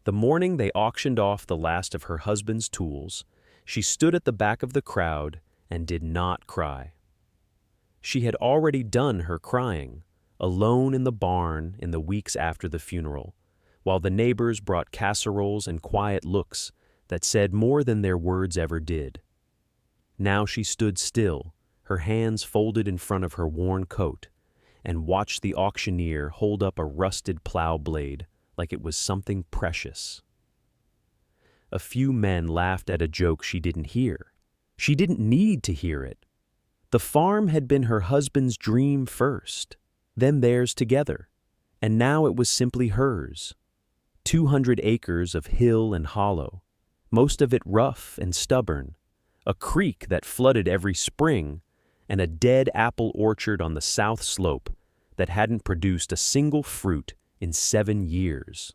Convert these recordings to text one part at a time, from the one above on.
The morning they auctioned off the last of her husband's tools, she stood at the back of the crowd and did not cry. She had already done her crying, alone in the barn in the weeks after the funeral, while the neighbors brought casseroles and quiet looks that said more than their words ever did. Now she stood still, her hands folded in front of her worn coat, and watched the auctioneer hold up a rusted plow blade like it was something precious. A few men laughed at a joke she didn't hear. She didn't need to hear it. The farm had been her husband's dream first, then theirs together, and now it was simply hers. 200 acres of hill and hollow, most of it rough and stubborn, a creek that flooded every spring, and a dead apple orchard on the south slope that hadn't produced a single fruit in 7 years.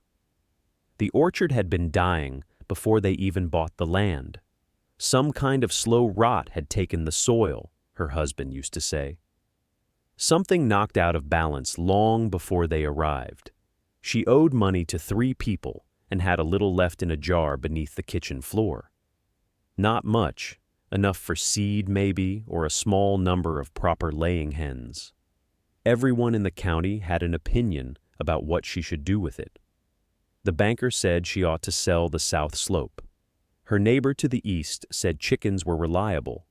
The orchard had been dying before they even bought the land. Some kind of slow rot had taken the soil, her husband used to say. Something knocked out of balance long before they arrived. She owed money to 3 people and had a little left in a jar beneath the kitchen floor. Not much, enough for seed maybe, or a small number of proper laying hens. Everyone in the county had an opinion about what she should do with it. The banker said she ought to sell the south slope. Her neighbor to the east said chickens were reliable.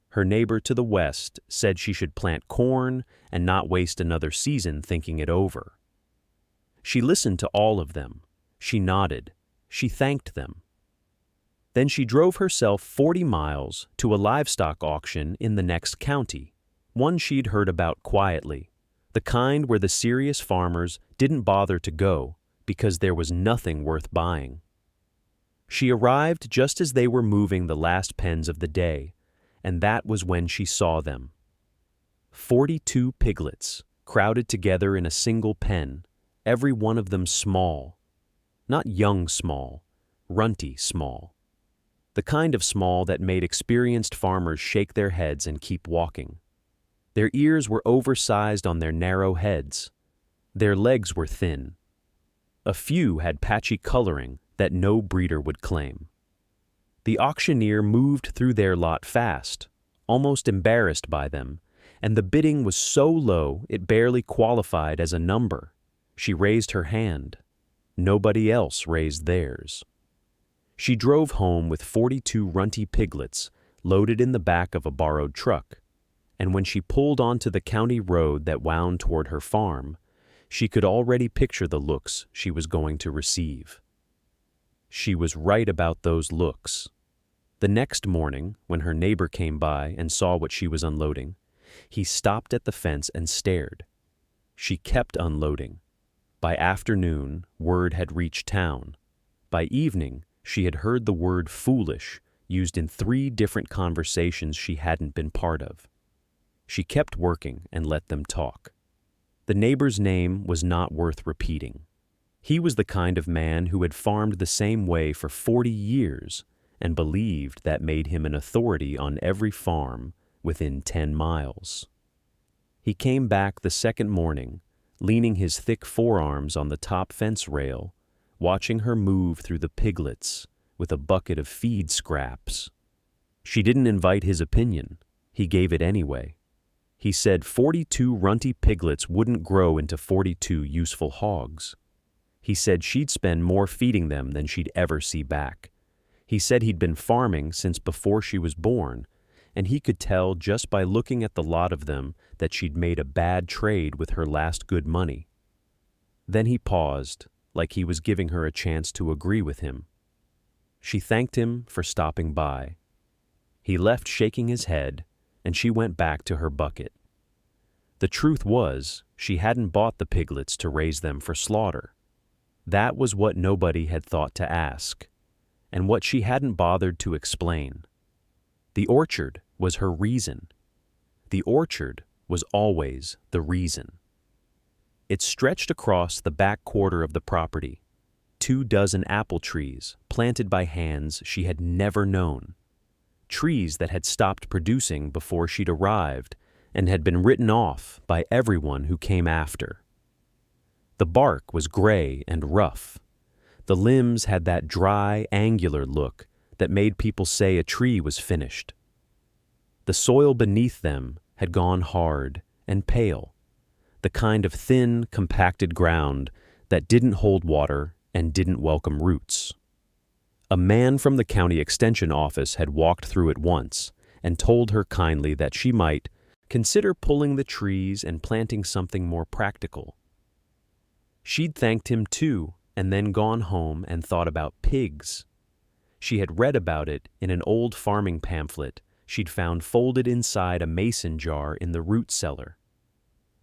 Her neighbor to the west said she should plant corn and not waste another season thinking it over. She listened to all of them. She nodded. She thanked them. Then she drove herself 40 miles to a livestock auction in the next county, one she'd heard about quietly, the kind where the serious farmers didn't bother to go because there was nothing worth buying. She arrived just as they were moving the last pens of the day, and that was when she saw them. 42 piglets, crowded together in a single pen, every one of them small. Not young small, runty small. The kind of small that made experienced farmers shake their heads and keep walking. Their ears were oversized on their narrow heads. Their legs were thin. A few had patchy coloring that no breeder would claim. The auctioneer moved through their lot fast, almost embarrassed by them, and the bidding was so low it barely qualified as a number. She raised her hand. Nobody else raised theirs. She drove home with 42 runty piglets loaded in the back of a borrowed truck, and when she pulled onto the county road that wound toward her farm, she could already picture the looks she was going to receive. She was right about those looks. The next morning, when her neighbor came by and saw what she was unloading, he stopped at the fence and stared. She kept unloading. By afternoon, word had reached town. By evening, she had heard the word foolish used in 3 different conversations she hadn't been part of. She kept working and let them talk. The neighbor's name was not worth repeating. He was the kind of man who had farmed the same way for 40 years and believed that made him an authority on every farm within 10 miles. He came back the second morning, leaning his thick forearms on the top fence rail, watching her move through the piglets with a bucket of feed scraps. She didn't invite his opinion. He gave it anyway. He said 42 runty piglets wouldn't grow into 42 useful hogs. He said she'd spend more feeding them than she'd ever see back. He said he'd been farming since before she was born, and he could tell just by looking at the lot of them that she'd made a bad trade with her last good money. Then he paused, like he was giving her a chance to agree with him. She thanked him for stopping by. He left shaking his head, and she went back to her bucket. The truth was, she hadn't bought the piglets to raise them for slaughter. That was what nobody had thought to ask, and what she hadn't bothered to explain. The orchard was her reason. The orchard was always the reason. It stretched across the back quarter of the property, 24 apple trees planted by hands she had never known, trees that had stopped producing before she'd arrived and had been written off by everyone who came after. The bark was gray and rough, The limbs had that dry, angular look that made people say a tree was finished. The soil beneath them had gone hard and pale, the kind of thin, compacted ground that didn't hold water and didn't welcome roots. A man from the county extension office had walked through it once and told her kindly that she might consider pulling the trees and planting something more practical. She'd thanked him too, and then gone home and thought about pigs. She had read about it in an old farming pamphlet she'd found folded inside a mason jar in the root cellar.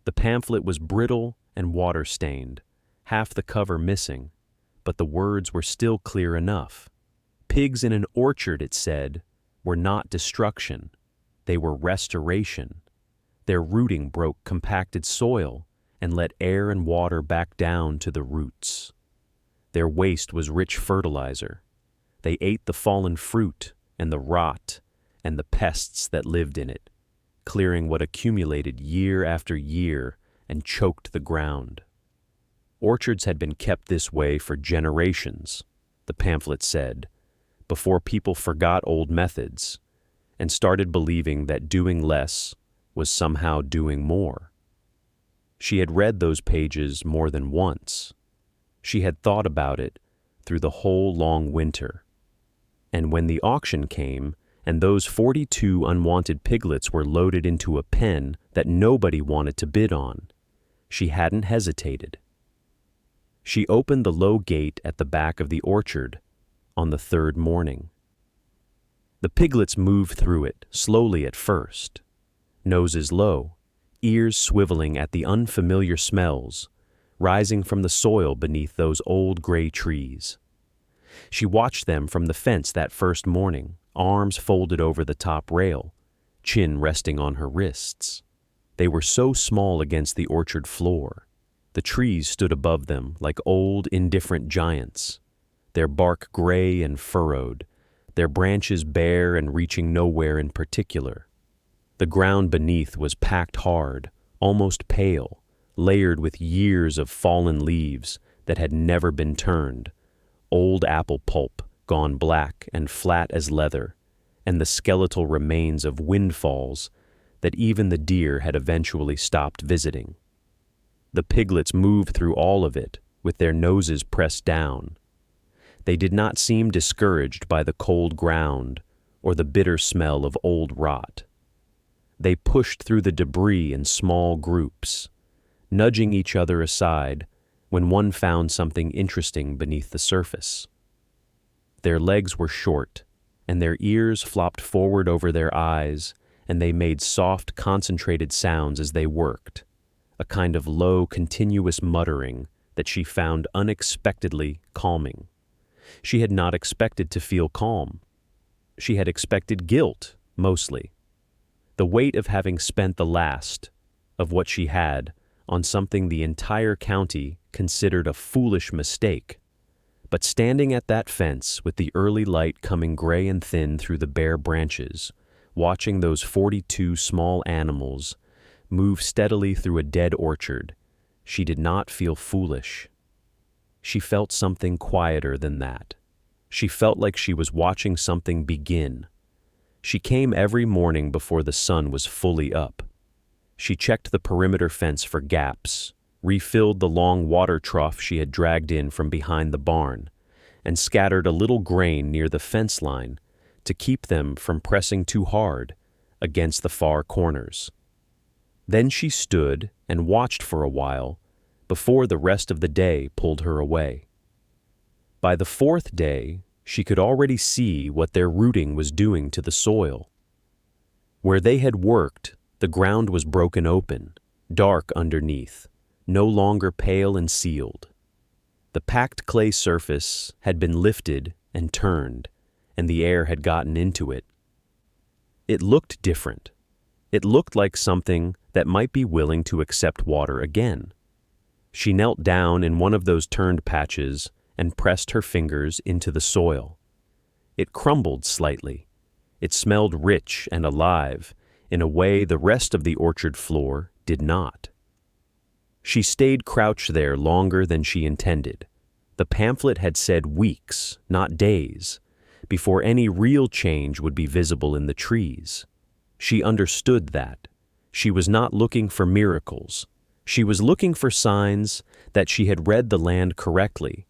The pamphlet was brittle and water-stained, half the cover missing, but the words were still clear enough. Pigs in an orchard, it said, were not destruction. They were restoration. Their rooting broke compacted soil and let air and water back down to the roots. Their waste was rich fertilizer. They ate the fallen fruit and the rot and the pests that lived in it, clearing what accumulated year after year and choked the ground. Orchards had been kept this way for generations, the pamphlet said, before people forgot old methods and started believing that doing less was somehow doing more. She had read those pages more than once. She had thought about it through the whole long winter. And when the auction came and those 42 unwanted piglets were loaded into a pen that nobody wanted to bid on, she hadn't hesitated. She opened the low gate at the back of the orchard on the third morning. The piglets moved through it, slowly at first, noses low, ears swiveling at the unfamiliar smells rising from the soil beneath those old gray trees. She watched them from the fence that first morning, arms folded over the top rail, chin resting on her wrists. They were so small against the orchard floor. The trees stood above them like old, indifferent giants, their bark gray and furrowed, their branches bare and reaching nowhere in particular. The ground beneath was packed hard, almost pale, layered with years of fallen leaves that had never been turned, old apple pulp gone black and flat as leather, and the skeletal remains of windfalls that even the deer had eventually stopped visiting. The piglets moved through all of it with their noses pressed down. They did not seem discouraged by the cold ground or the bitter smell of old rot. They pushed through the debris in small groups, nudging each other aside when one found something interesting beneath the surface. Their legs were short, and their ears flopped forward over their eyes, and they made soft, concentrated sounds as they worked, a kind of low, continuous muttering that she found unexpectedly calming. She had not expected to feel calm. She had expected guilt, mostly. The weight of having spent the last of what she had on something the entire county considered a foolish mistake. But standing at that fence with the early light coming gray and thin through the bare branches, watching those 42 small animals move steadily through a dead orchard, she did not feel foolish. She felt something quieter than that. She felt like she was watching something begin. She came every morning before the sun was fully up. She checked the perimeter fence for gaps, refilled the long water trough she had dragged in from behind the barn, and scattered a little grain near the fence line to keep them from pressing too hard against the far corners. Then she stood and watched for a while before the rest of the day pulled her away. By the fourth day, she could already see what their rooting was doing to the soil. Where they had worked, the ground was broken open, dark underneath, no longer pale and sealed. The packed clay surface had been lifted and turned, and the air had gotten into it. It looked different. It looked like something that might be willing to accept water again. She knelt down in one of those turned patches and pressed her fingers into the soil. It crumbled slightly. It smelled rich and alive in a way the rest of the orchard floor did not. She stayed crouched there longer than she intended, The pamphlet had said weeks, not days, before any real change would be visible in the trees. She understood that. She was not looking for miracles. She was looking for signs that she had read the land correctly,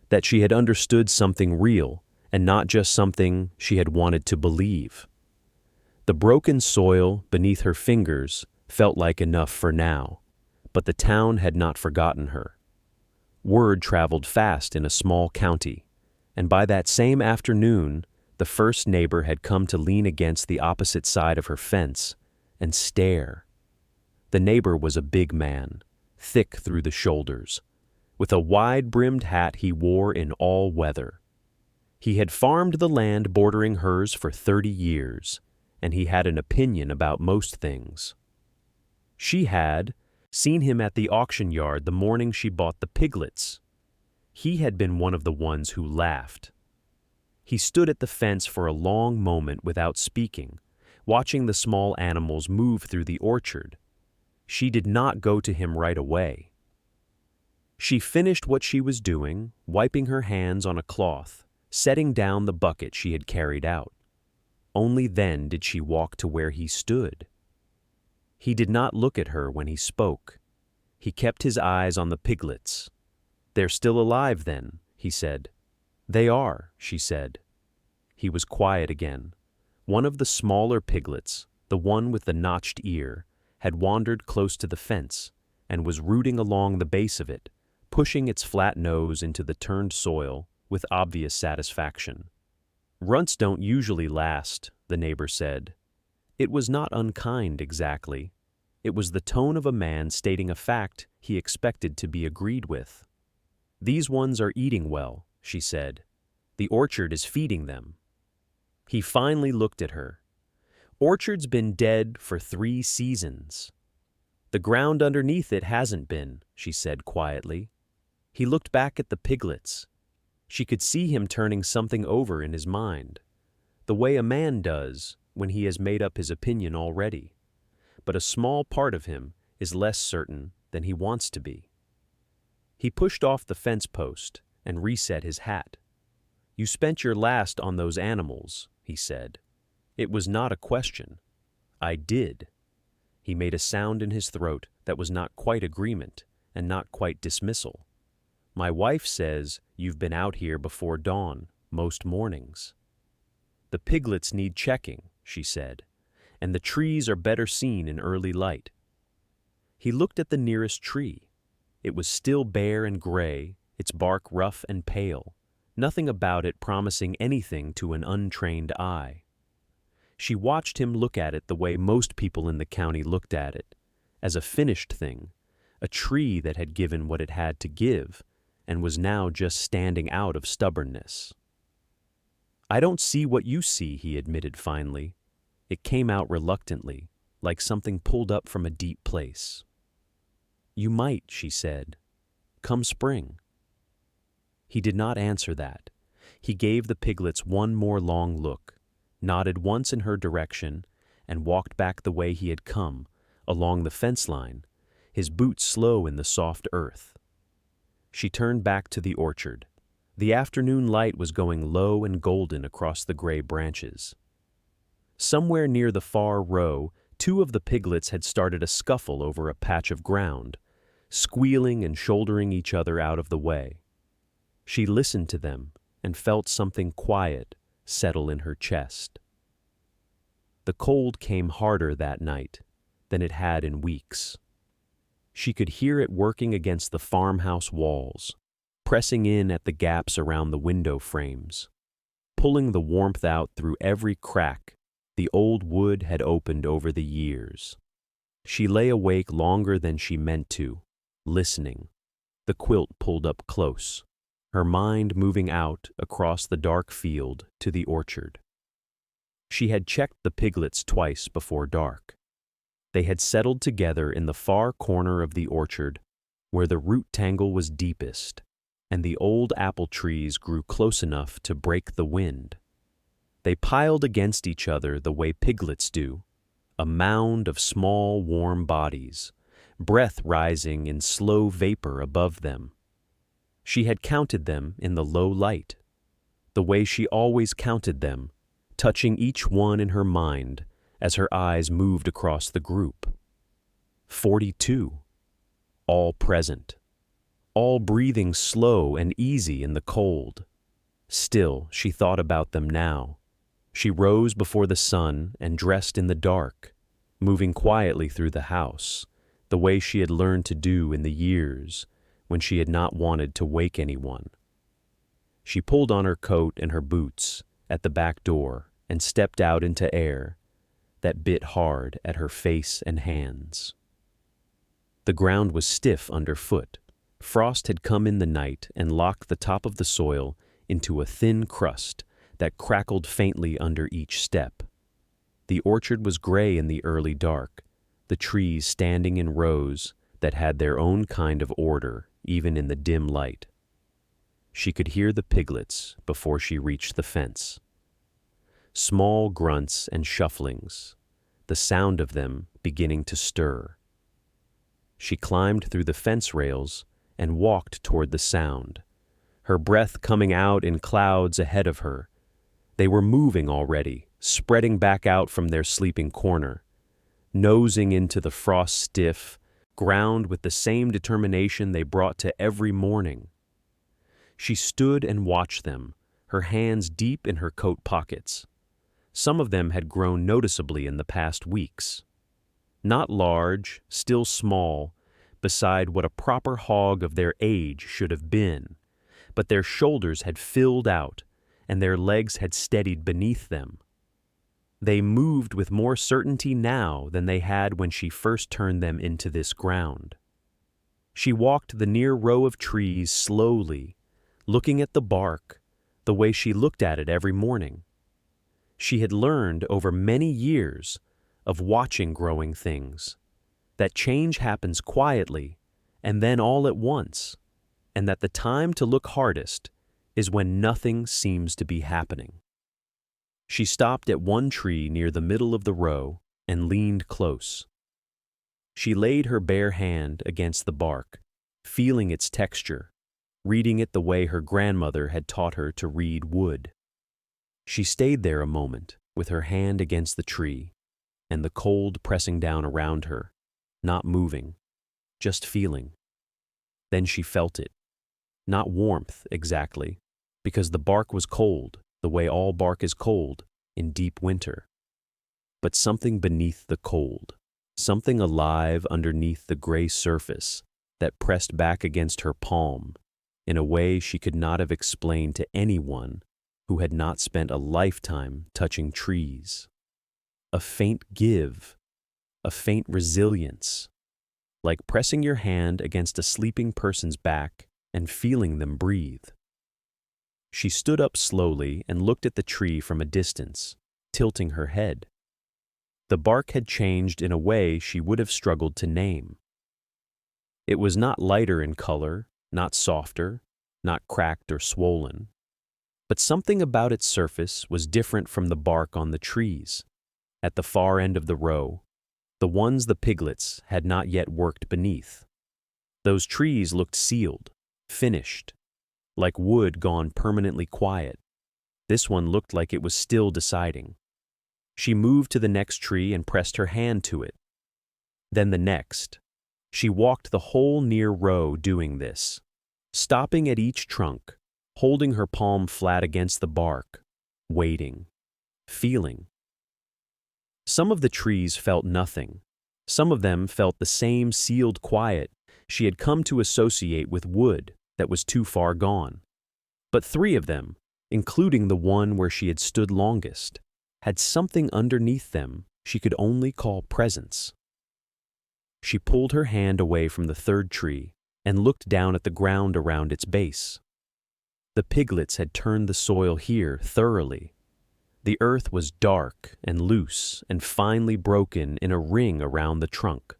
that she had understood something real and not just something she had wanted to believe. The broken soil beneath her fingers felt like enough for now, but the town had not forgotten her. Word traveled fast in a small county, and by that same afternoon, the first neighbor had come to lean against the opposite side of her fence and stare. The neighbor was a big man, thick through the shoulders, with a wide-brimmed hat he wore in all weather. He had farmed the land bordering hers for 30 years, and he had an opinion about most things. She had seen him at the auction yard the morning she bought the piglets. He had been one of the ones who laughed. He stood at the fence for a long moment without speaking, watching the small animals move through the orchard. She did not go to him right away. She finished what she was doing, wiping her hands on a cloth, setting down the bucket she had carried out. Only then did she walk to where he stood. He did not look at her when he spoke. He kept his eyes on the piglets. "They're still alive, then," he said. "They are," she said. He was quiet again. One of the smaller piglets, the one with the notched ear, had wandered close to the fence and was rooting along the base of it, pushing its flat nose into the turned soil with obvious satisfaction. "Runts don't usually last," the neighbor said. It was not unkind exactly. It was the tone of a man stating a fact he expected to be agreed with. "These ones are eating well," she said. "The orchard is feeding them." He finally looked at her. "Orchard's been dead for 3 seasons. The ground underneath it hasn't been," she said quietly. He looked back at the piglets. She could see him turning something over in his mind, the way a man does when he has made up his opinion already. But a small part of him is less certain than he wants to be. He pushed off the fence post and reset his hat. "You spent your last on those animals," he said. It was not a question. "I did." He made a sound in his throat that was not quite agreement and not quite dismissal. "My wife says you've been out here before dawn, most mornings." "The piglets need checking," she said, "and the trees are better seen in early light." He looked at the nearest tree. It was still bare and gray, its bark rough and pale, nothing about it promising anything to an untrained eye. She watched him look at it the way most people in the county looked at it, as a finished thing, a tree that had given what it had to give and was now just standing out of stubbornness. "I don't see what you see," he admitted finally. It came out reluctantly, like something pulled up from a deep place. "You might," she said. "Come spring." He did not answer that. He gave the piglets one more long look, nodded once in her direction, and walked back the way he had come, along the fence line, his boots slow in the soft earth. She turned back to the orchard. The afternoon light was going low and golden across the gray branches. Somewhere near the far row, 2 of the piglets had started a scuffle over a patch of ground, squealing and shouldering each other out of the way. She listened to them and felt something quiet settle in her chest. The cold came harder that night than it had in weeks. She could hear it working against the farmhouse walls, pressing in at the gaps around the window frames, pulling the warmth out through every crack the old wood had opened over the years. She lay awake longer than she meant to, listening, the quilt pulled up close, her mind moving out across the dark field to the orchard. She had checked the piglets twice before dark. They had settled together in the far corner of the orchard, where the root tangle was deepest, and the old apple trees grew close enough to break the wind. They piled against each other the way piglets do, a mound of small, warm bodies, breath rising in slow vapor above them. She had counted them in the low light, the way she always counted them, touching each one in her mind as her eyes moved across the group. 42. All present. All breathing slow and easy in the cold. Still, she thought about them now. She rose before the sun and dressed in the dark, moving quietly through the house, the way she had learned to do in the years when she had not wanted to wake anyone. She pulled on her coat and her boots at the back door and stepped out into air that bit hard at her face and hands. The ground was stiff underfoot. Frost had come in the night and locked the top of the soil into a thin crust that crackled faintly under each step. The orchard was gray in the early dark, the trees standing in rows that had their own kind of order even in the dim light. She could hear the piglets before she reached the fence. Small grunts and shufflings, the sound of them beginning to stir. She climbed through the fence rails and walked toward the sound, her breath coming out in clouds ahead of her. They were moving already, spreading back out from their sleeping corner, nosing into the frost-stiff ground with the same determination they brought to every morning. She stood and watched them, her hands deep in her coat pockets. Some of them had grown noticeably in the past weeks. Not large, still small, beside what a proper hog of their age should have been, but their shoulders had filled out, and their legs had steadied beneath them. They moved with more certainty now than they had when she first turned them into this ground. She walked the near row of trees slowly, looking at the bark the way she looked at it every morning. She had learned over many years of watching growing things that change happens quietly and then all at once, and that the time to look hardest is when nothing seems to be happening. She stopped at one tree near the middle of the row and leaned close. She laid her bare hand against the bark, feeling its texture, reading it the way her grandmother had taught her to read wood. She stayed there a moment with her hand against the tree and the cold pressing down around her, not moving, just feeling. Then she felt it. Not warmth exactly, because the bark was cold, the way all bark is cold in deep winter. But something beneath the cold, something alive underneath the gray surface that pressed back against her palm in a way she could not have explained to anyone who had not spent a lifetime touching trees. A faint give, a faint resilience, like pressing your hand against a sleeping person's back and feeling them breathe. She stood up slowly and looked at the tree from a distance, tilting her head. The bark had changed in a way she would have struggled to name. It was not lighter in color, not softer, not cracked or swollen, but something about its surface was different from the bark on the trees. At the far end of the row, the ones the piglets had not yet worked beneath. Those trees looked sealed, finished, like wood gone permanently quiet. This one looked like it was still deciding. She moved to the next tree and pressed her hand to it. Then the next. She walked the whole near row doing this, stopping at each trunk, holding her palm flat against the bark, waiting, feeling. Some of the trees felt nothing. Some of them felt the same sealed quiet she had come to associate with wood that was too far gone. But 3 of them, including the one where she had stood longest, had something underneath them she could only call presence. She pulled her hand away from the 3rd tree and looked down at the ground around its base. The piglets had turned the soil here thoroughly. The earth was dark and loose and finely broken in a ring around the trunk,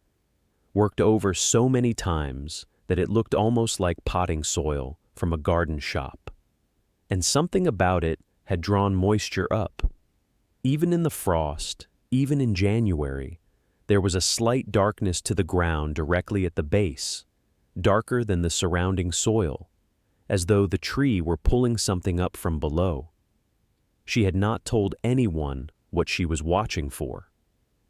worked over so many times that it looked almost like potting soil from a garden shop. And something about it had drawn moisture up. Even in the frost, even in January, there was a slight darkness to the ground directly at the base, darker than the surrounding soil, as though the tree were pulling something up from below. She had not told anyone what she was watching for.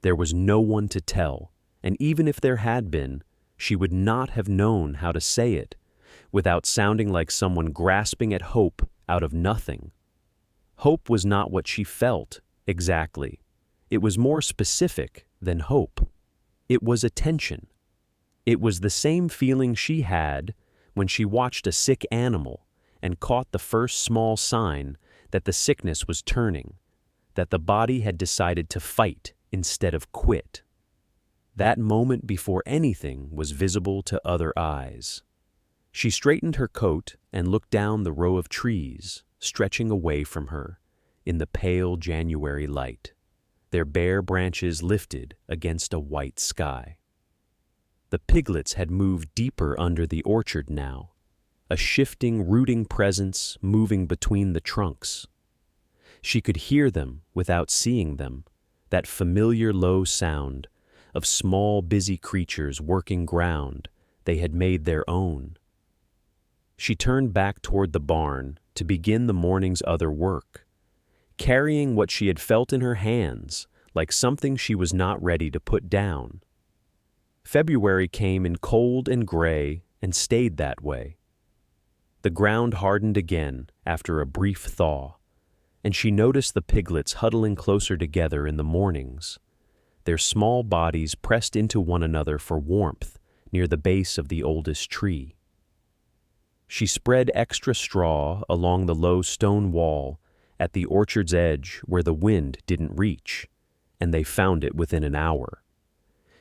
There was no one to tell, and even if there had been, she would not have known how to say it without sounding like someone grasping at hope out of nothing. Hope was not what she felt, exactly. It was more specific than hope. It was attention. It was the same feeling she had when she watched a sick animal and caught the first small sign that the sickness was turning, that the body had decided to fight instead of quit. That moment before anything was visible to other eyes. She straightened her coat and looked down the row of trees stretching away from her in the pale January light, their bare branches lifted against a white sky. The piglets had moved deeper under the orchard now, a shifting, rooting presence moving between the trunks. She could hear them without seeing them, that familiar low sound of small, busy creatures working ground they had made their own. She turned back toward the barn to begin the morning's other work, carrying what she had felt in her hands like something she was not ready to put down. February came in cold and gray and stayed that way. The ground hardened again after a brief thaw, and she noticed the piglets huddling closer together in the mornings, their small bodies pressed into one another for warmth near the base of the oldest tree. She spread extra straw along the low stone wall at the orchard's edge where the wind didn't reach, and they found it within an hour.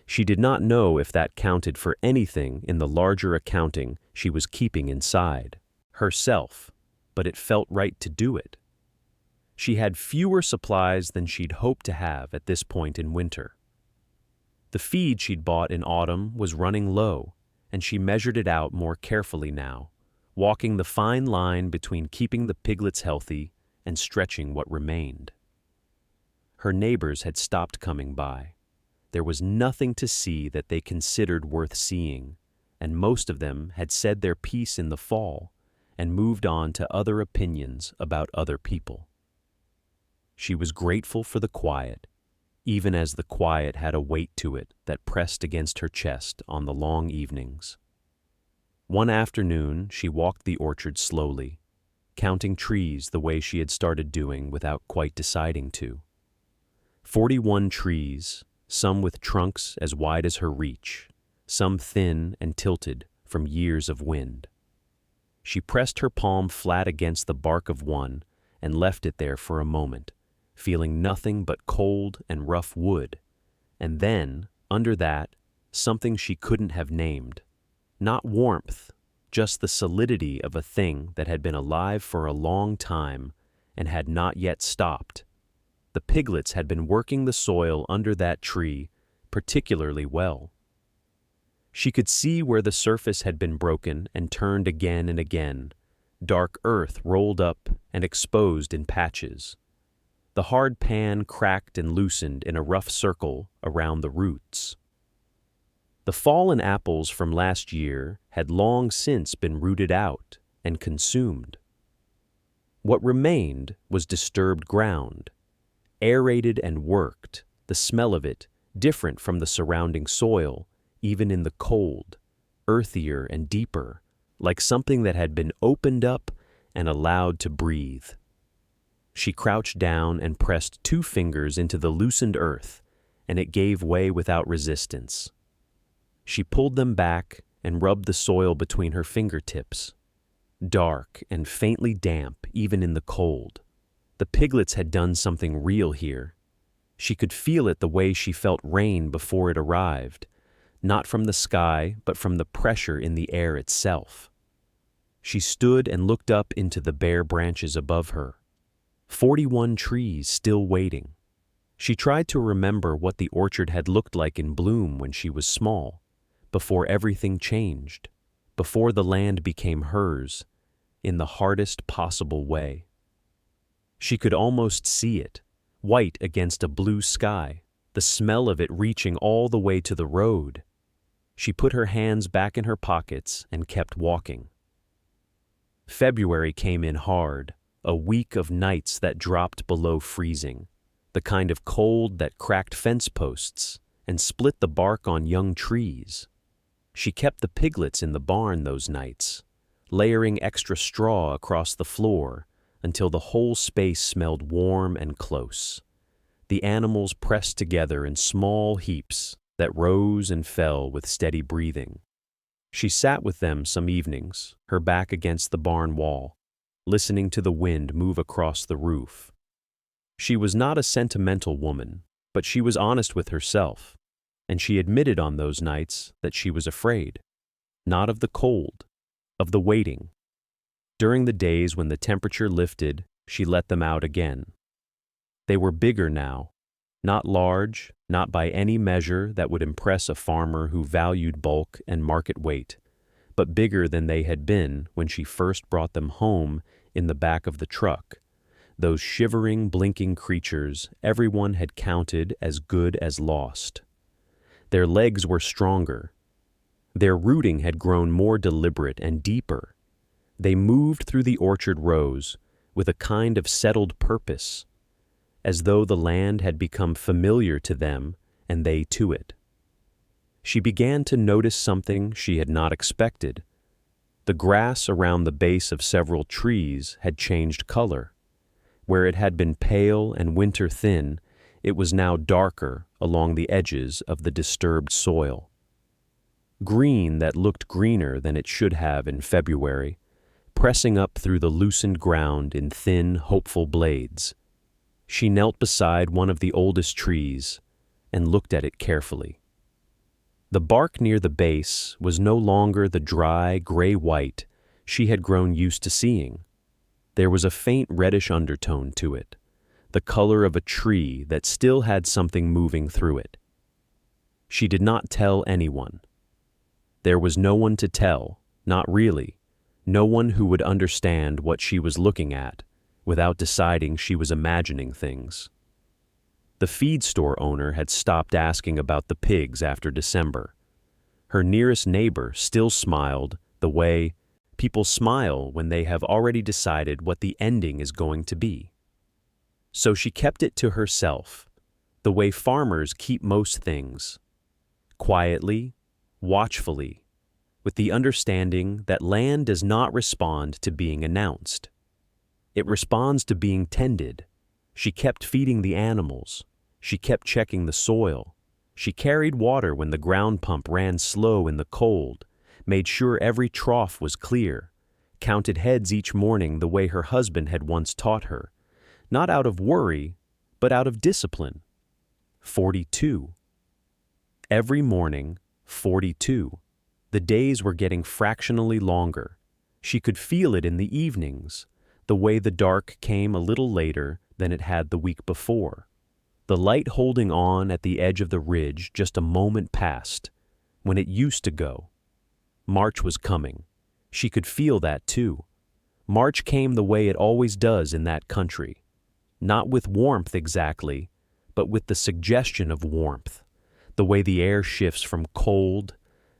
She did not know if that counted for anything in the larger accounting she was keeping inside herself, but it felt right to do it. She had fewer supplies than she'd hoped to have at this point in winter. The feed she'd bought in autumn was running low, and she measured it out more carefully now, walking the fine line between keeping the piglets healthy and stretching what remained. Her neighbors had stopped coming by. There was nothing to see that they considered worth seeing, and most of them had said their piece in the fall and moved on to other opinions about other people. She was grateful for the quiet, even as the quiet had a weight to it that pressed against her chest on the long evenings. One afternoon, she walked the orchard slowly, counting trees the way she had started doing without quite deciding to. 41 trees, some with trunks as wide as her reach, some thin and tilted from years of wind. She pressed her palm flat against the bark of one and left it there for a moment, feeling nothing but cold and rough wood, and then, under that, something she couldn't have named. Not warmth, just the solidity of a thing that had been alive for a long time and had not yet stopped. The piglets had been working the soil under that tree particularly well. She could see where the surface had been broken and turned again and again, dark earth rolled up and exposed in patches. The hard pan cracked and loosened in a rough circle around the roots. The fallen apples from last year had long since been rooted out and consumed. What remained was disturbed ground, aerated and worked, the smell of it different from the surrounding soil, even in the cold, earthier and deeper, like something that had been opened up and allowed to breathe. She crouched down and pressed 2 fingers into the loosened earth, and it gave way without resistance. She pulled them back and rubbed the soil between her fingertips, dark and faintly damp even in the cold. The piglets had done something real here. She could feel it the way she felt rain before it arrived, not from the sky but from the pressure in the air itself. She stood and looked up into the bare branches above her. 41 trees still waiting. She tried to remember what the orchard had looked like in bloom when she was small, before everything changed, before the land became hers, in the hardest possible way. She could almost see it, white against a blue sky, the smell of it reaching all the way to the road. She put her hands back in her pockets and kept walking. February came in hard, a week of nights that dropped below freezing, the kind of cold that cracked fence posts and split the bark on young trees. She kept the piglets in the barn those nights, layering extra straw across the floor until the whole space smelled warm and close. The animals pressed together in small heaps that rose and fell with steady breathing. She sat with them some evenings, her back against the barn wall, listening to the wind move across the roof. She was not a sentimental woman, but she was honest with herself, and she admitted on those nights that she was afraid, not of the cold, of the waiting. During the days when the temperature lifted, she let them out again. They were bigger now, not large, not by any measure that would impress a farmer who valued bulk and market weight, but bigger than they had been when she first brought them home in the back of the truck, those shivering, blinking creatures everyone had counted as good as lost. Their legs were stronger. Their rooting had grown more deliberate and deeper. They moved through the orchard rows with a kind of settled purpose, as though the land had become familiar to them and they to it. She began to notice something she had not expected. The grass around the base of several trees had changed color. Where it had been pale and winter thin, it was now darker along the edges of the disturbed soil. Green that looked greener than it should have in February, pressing up through the loosened ground in thin, hopeful blades. She knelt beside one of the oldest trees and looked at it carefully. The bark near the base was no longer the dry, gray-white she had grown used to seeing. There was a faint reddish undertone to it, the color of a tree that still had something moving through it. She did not tell anyone. There was no one to tell, not really, no one who would understand what she was looking at without deciding she was imagining things. The feed store owner had stopped asking about the pigs after December. Her nearest neighbor still smiled the way people smile when they have already decided what the ending is going to be. So she kept it to herself, the way farmers keep most things, quietly, watchfully, with the understanding that land does not respond to being announced. It responds to being tended. She kept feeding the animals. She kept checking the soil. She carried water when the ground pump ran slow in the cold, made sure every trough was clear, counted heads each morning the way her husband had once taught her, not out of worry, but out of discipline. 42. Every morning, 42. The days were getting fractionally longer. She could feel it in the evenings, the way the dark came a little later than it had the week before. The light holding on at the edge of the ridge just a moment past, when it used to go. March was coming. She could feel that too. March came the way it always does in that country. Not with warmth exactly, but with the suggestion of warmth. The way the air shifts from cold,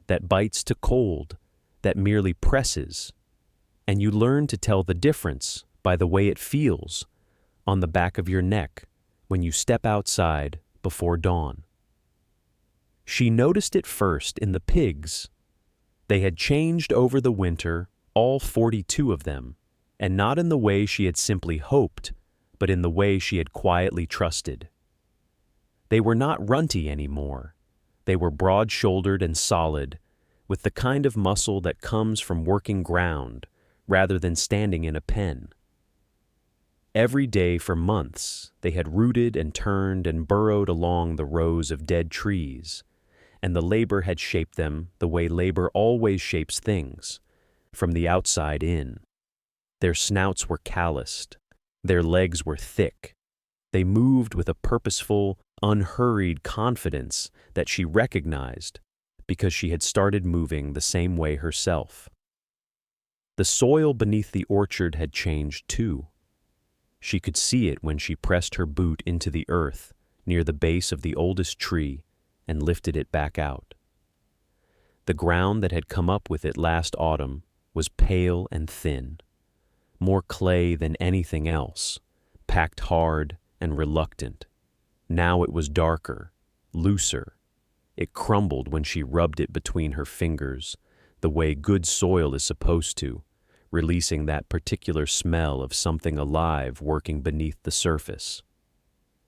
that bites to cold, that merely presses. And you learn to tell the difference by the way it feels on the back of your neck when you step outside before dawn. She noticed it first in the pigs. They had changed over the winter, all 42 of them, and not in the way she had simply hoped, but in the way she had quietly trusted. They were not runty anymore. They were broad-shouldered and solid, with the kind of muscle that comes from working ground rather than standing in a pen. Every day for months, they had rooted and turned and burrowed along the rows of dead trees, and the labor had shaped them the way labor always shapes things, from the outside in. Their snouts were calloused. Their legs were thick. They moved with a purposeful, unhurried confidence that she recognized because she had started moving the same way herself. The soil beneath the orchard had changed too. She could see it when she pressed her boot into the earth near the base of the oldest tree and lifted it back out. The ground that had come up with it last autumn was pale and thin. more clay than anything else, packed hard and reluctant. Now it was darker, looser. It crumbled when she rubbed it between her fingers, the way good soil is supposed to, releasing that particular smell of something alive working beneath the surface.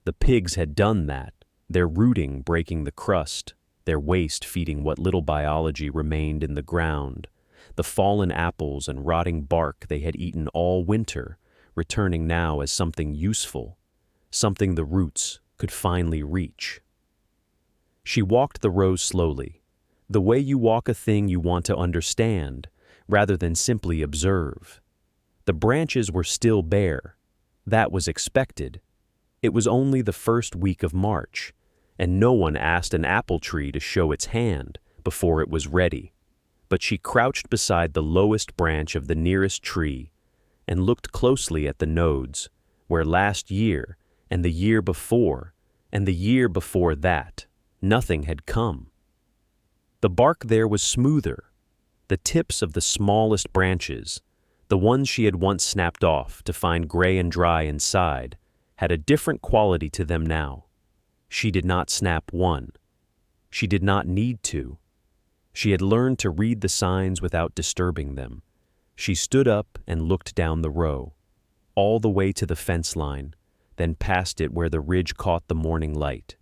The pigs had done that, their rooting breaking the crust, their waste feeding what little biology remained in the ground, the fallen apples and rotting bark they had eaten all winter, returning now as something useful, something the roots could finally reach. She walked the rows slowly, the way you walk a thing you want to understand, rather than simply observe. The branches were still bare. That was expected. It was only the first week of March, and no one asked an apple tree to show its hand before it was ready. But she crouched beside the lowest branch of the nearest tree and looked closely at the nodes, where last year, and the year before, and the year before that, nothing had come. The bark there was smoother. The tips of the smallest branches, the ones she had once snapped off to find gray and dry inside, had a different quality to them now. She did not snap one. She did not need to. She had learned to read the signs without disturbing them. She stood up and looked down the row, all the way to the fence line, then past it where the ridge caught the morning light.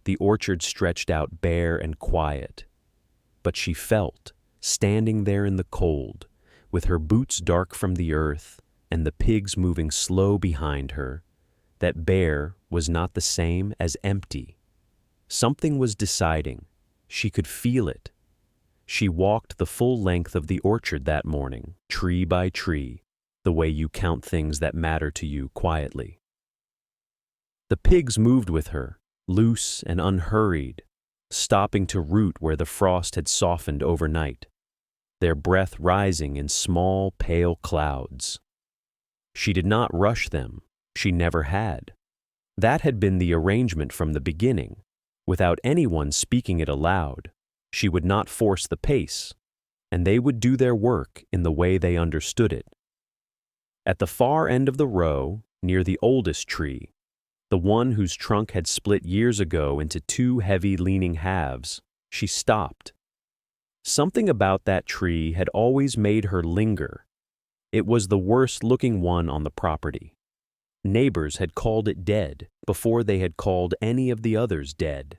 The orchard stretched out bare and quiet. But she felt, standing there in the cold, with her boots dark from the earth and the pigs moving slow behind her, that bare was not the same as empty. Something was deciding. She could feel it. She walked the full length of the orchard that morning, tree by tree, the way you count things that matter to you quietly. The pigs moved with her, loose and unhurried, stopping to root where the frost had softened overnight, their breath rising in small, pale clouds. She did not rush them. She never had. That had been the arrangement from the beginning. Without anyone speaking it aloud, she would not force the pace, and they would do their work in the way they understood it. At the far end of the row, near the oldest tree, the one whose trunk had split years ago into two heavy leaning halves, she stopped. Something about that tree had always made her linger. It was the worst-looking one on the property. Neighbors had called it dead before they had called any of the others dead.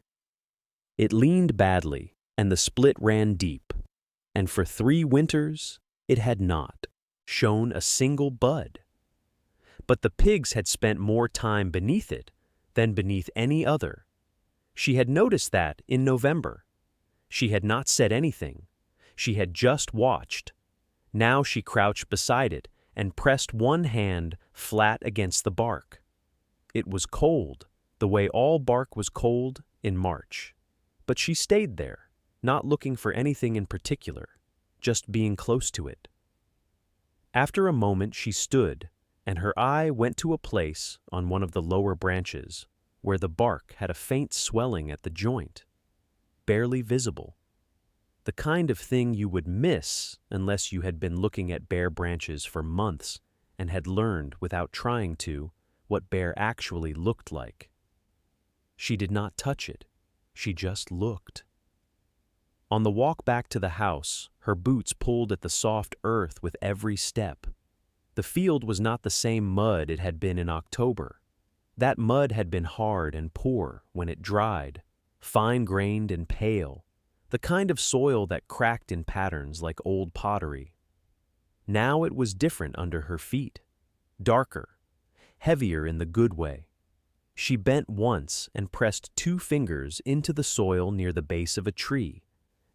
It leaned badly, and the split ran deep, and for 3 winters it had not shown a single bud. But the pigs had spent more time beneath it than beneath any other. She had noticed that in November. She had not said anything. She had just watched. Now she crouched beside it and pressed one hand flat against the bark. It was cold, the way all bark was cold in March. But she stayed there, not looking for anything in particular, just being close to it. After a moment she stood, and her eye went to a place on one of the lower branches where the bark had a faint swelling at the joint, barely visible. The kind of thing you would miss unless you had been looking at bare branches for months and had learned, without trying to, what bare actually looked like. She did not touch it. She just looked. On the walk back to the house, her boots pulled at the soft earth with every step. The field was not the same mud it had been in October. That mud had been hard and poor when it dried, fine-grained and pale, the kind of soil that cracked in patterns like old pottery. Now it was different under her feet, darker, heavier in the good way. She bent once and pressed 2 fingers into the soil near the base of a tree,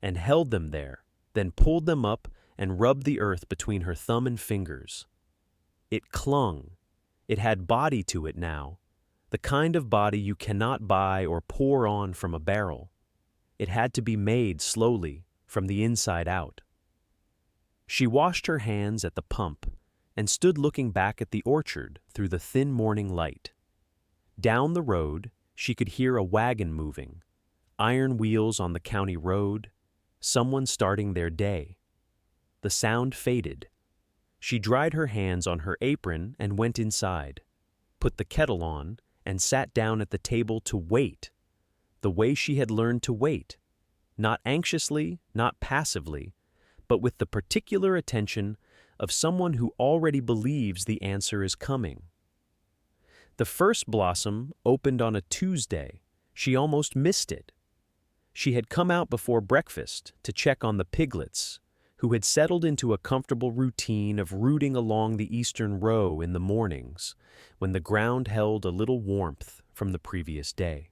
and held them there, then pulled them up and rubbed the earth between her thumb and fingers. It clung. It had body to it now, the kind of body you cannot buy or pour on from a barrel. It had to be made slowly, from the inside out. She washed her hands at the pump and stood looking back at the orchard through the thin morning light. Down the road, she could hear a wagon moving, iron wheels on the county road, someone starting their day. The sound faded. She dried her hands on her apron and went inside, put the kettle on, and sat down at the table to wait, the way she had learned to wait, not anxiously, not passively, but with the particular attention of someone who already believes the answer is coming. The first blossom opened on a Tuesday. She almost missed it. She had come out before breakfast to check on the piglets, who had settled into a comfortable routine of rooting along the eastern row in the mornings, when the ground held a little warmth from the previous day.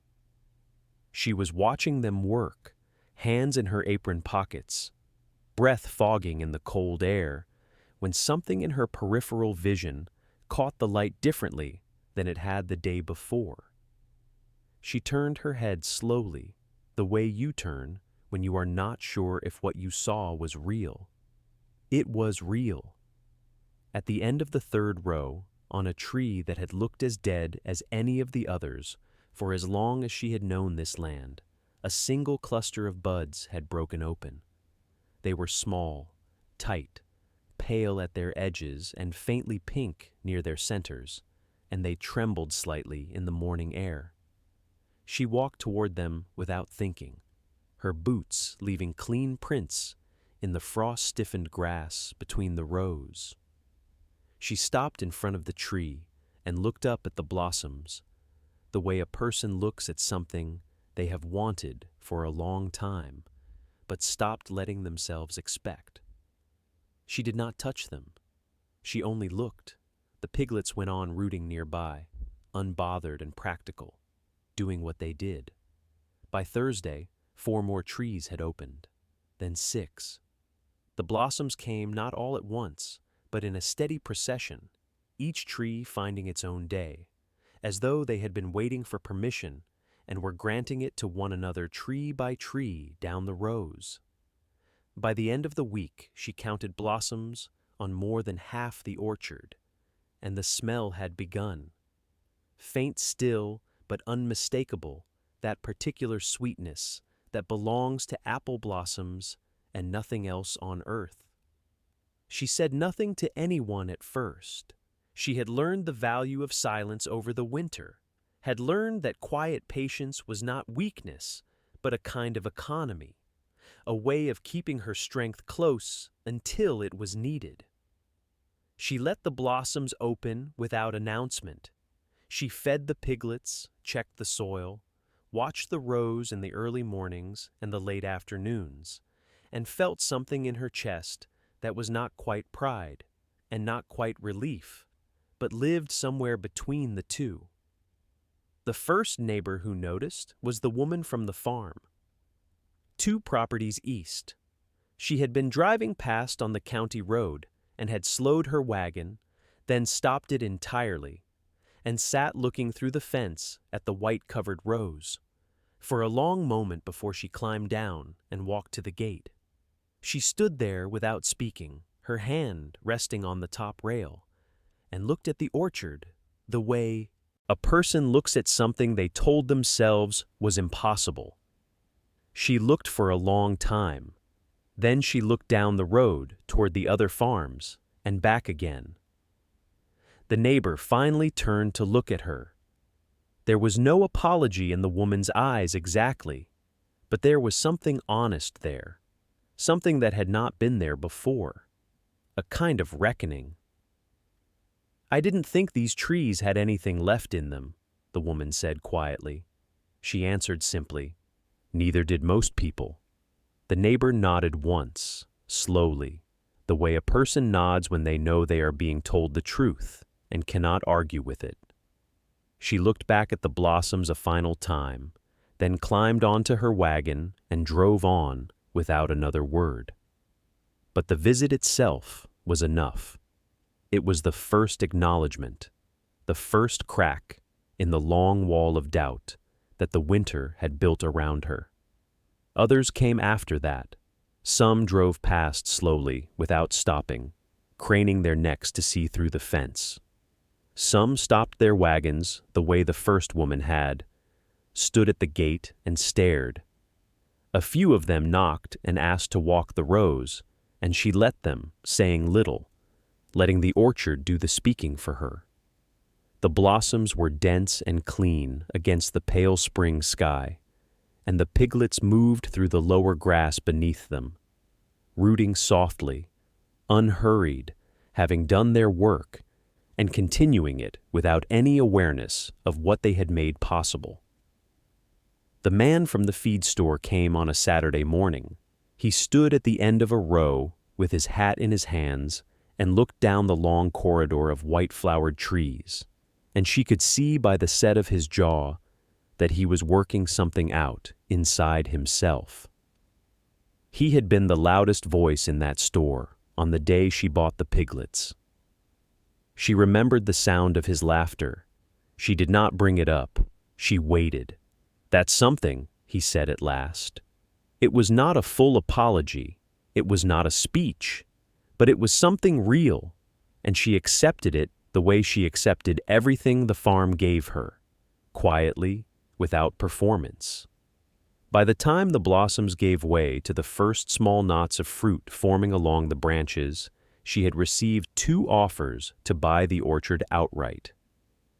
She was watching them work, hands in her apron pockets, breath fogging in the cold air, when something in her peripheral vision caught the light differently than it had the day before. She turned her head slowly, the way you turn when you are not sure if what you saw was real. It was real. At the end of the third row, on a tree that had looked as dead as any of the others for as long as she had known this land, a single cluster of buds had broken open. They were small, tight, pale at their edges and faintly pink near their centers, and they trembled slightly in the morning air. She walked toward them without thinking, her boots leaving clean prints in the frost-stiffened grass between the rows. She stopped in front of the tree and looked up at the blossoms, the way a person looks at something they have wanted for a long time, but stopped letting themselves expect. She did not touch them. She only looked. The piglets went on rooting nearby, unbothered and practical, doing what they did. By Thursday, 4 more trees had opened, then 6. The blossoms came not all at once, but in a steady procession, each tree finding its own day, as though they had been waiting for permission and were granting it to one another tree by tree down the rows. By the end of the week, she counted blossoms on more than half the orchard, and the smell had begun. Faint still, but unmistakable, that particular sweetness that belongs to apple blossoms and nothing else on earth. She said nothing to anyone at first. She had learned the value of silence over the winter, had learned that quiet patience was not weakness, but a kind of economy, a way of keeping her strength close until it was needed. She let the blossoms open without announcement. She fed the piglets, checked the soil, watched the rows in the early mornings and the late afternoons, and felt something in her chest that was not quite pride and not quite relief, but lived somewhere between the two. The first neighbor who noticed was the woman from the farm. 2 properties east. She had been driving past on the county road and had slowed her wagon, then stopped it entirely, and sat looking through the fence at the white-covered rows, for a long moment before she climbed down and walked to the gate. She stood there without speaking, her hand resting on the top rail, and looked at the orchard the way a person looks at something they told themselves was impossible. She looked for a long time. Then she looked down the road toward the other farms and back again. The neighbor finally turned to look at her. There was no apology in the woman's eyes exactly, but there was something honest there, something that had not been there before, a kind of reckoning. "I didn't think these trees had anything left in them," the woman said quietly. She answered simply, "Neither did most people." The neighbor nodded once, slowly, the way a person nods when they know they are being told the truth and cannot argue with it. She looked back at the blossoms a final time, then climbed onto her wagon and drove on without another word. But the visit itself was enough. It was the first acknowledgement, the first crack in the long wall of doubt that the winter had built around her. Others came after that. Some drove past slowly without stopping, craning their necks to see through the fence. Some stopped their wagons the way the first woman had, stood at the gate and stared. A few of them knocked and asked to walk the rows, and she let them, saying little, letting the orchard do the speaking for her. The blossoms were dense and clean against the pale spring sky, and the piglets moved through the lower grass beneath them, rooting softly, unhurried, having done their work, and continuing it without any awareness of what they had made possible. The man from the feed store came on a Saturday morning. He stood at the end of a row with his hat in his hands and looked down the long corridor of white-flowered trees, and she could see by the set of his jaw that he was working something out inside himself. He had been the loudest voice in that store on the day she bought the piglets. She remembered the sound of his laughter. She did not bring it up. She waited. "That's something," he said at last. It was not a full apology. It was not a speech. But it was something real, and she accepted it the way she accepted everything the farm gave her, quietly, without performance. By the time the blossoms gave way to the first small knots of fruit forming along the branches, she had received 2 offers to buy the orchard outright.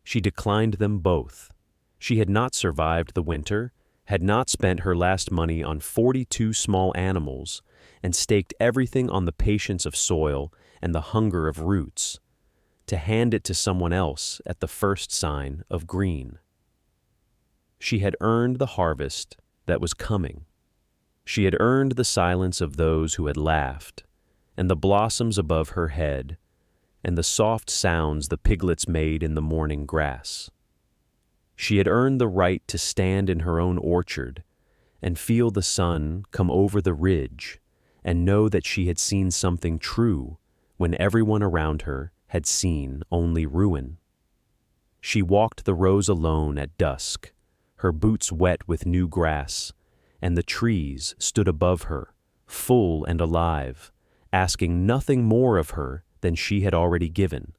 She declined them both. She had not survived the winter, had not spent her last money on 42 small animals, and staked everything on the patience of soil and the hunger of roots, to hand it to someone else at the first sign of green. She had earned the harvest that was coming. She had earned the silence of those who had laughed, and the blossoms above her head, and the soft sounds the piglets made in the morning grass. She had earned the right to stand in her own orchard and feel the sun come over the ridge and know that she had seen something true when everyone around her had seen only ruin. She walked the rows alone at dusk, her boots wet with new grass, and the trees stood above her, full and alive, asking nothing more of her than she had already given.